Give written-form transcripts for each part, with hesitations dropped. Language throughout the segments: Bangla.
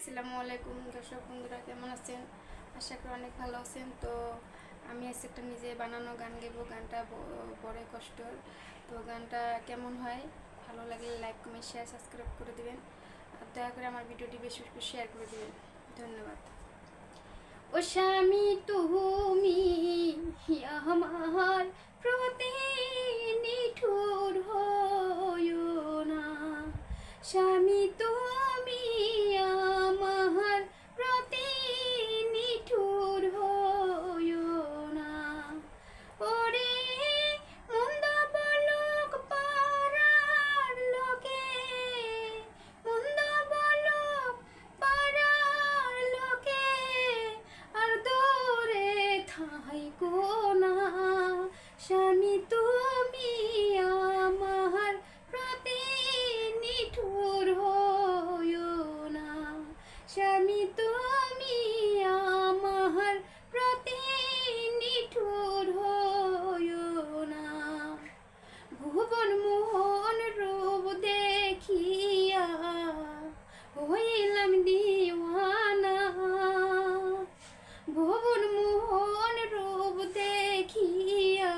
আসসালামু আলাইকুম দর্শক বন্ধুরা, কেমন আছেন? আশা করি অনেক ভালো আছেন। তো আমি আজকে একটা নিজে বানানো গান গাইবো। গানটা বড় কষ্টর। তো গানটা কেমন হয়, ভালো লাগলে লাইক কমেন্ট শেয়ার সাবস্ক্রাইব করে দিবেন, আর দয়া করে আমার ভিডিওটি বেশি বেশি শেয়ার করে দিবেন। ধন্যবাদ। ও স্বামী তুমি আমার প্রতি নিঠুর হইও না, স্বামী তুমি আমার প্রতি নিঠুর হইও না। ওরে মন্দ বলুক পাড়ার লোকে, মন্দ বলুক পাড়ার লোকে, আর দূরে থাইকো না, স্বামী তুমি আমার প্রতি নিঠুর হইও না, স্বামী তুমি আমার প্রতি নিঠুর হইও না। ভুবন মোহন রূপ দেখিয়া হইলাম দিওয়ানা, ভুবন মোহন রূপ দেখিয়া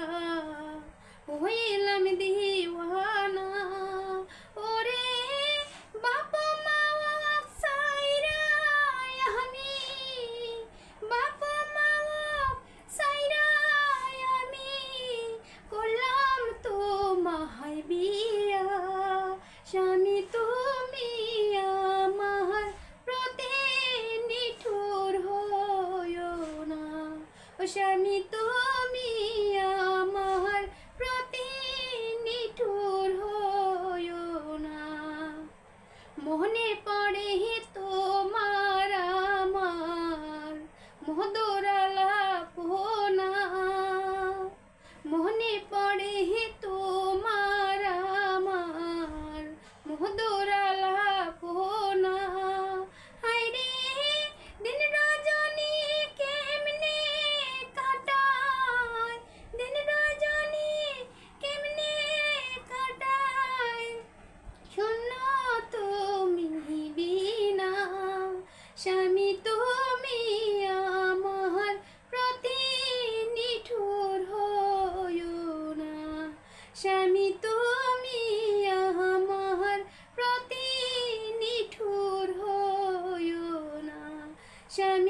হইলাম দিওয়ানা। ওরে বাপ মা সাইরা আমি, বাপ মা সাইরা আমি করলাম তোমায় বিয়া, স্বামী তুমি আমার প্রতি নিঠুর হইও না, ও স্বামী তুমি আমার প্রতি নিঠুর হইও না। মনে পড়ে তোমার আমার মধুরালাপ না, মনে পড়ে তোমার আমার মধুরালাপ না। হায়রে দিন রজনী কেমনে কাটায়, দিন রজনী কেমনে কাটায়, শূন্য তুমি বিনা, স্বামী তুমি আমার প্রতি নিঠুর হইও না, স্বামী তুমি আমার প্রতি নিঠুর হইও না, স্বামী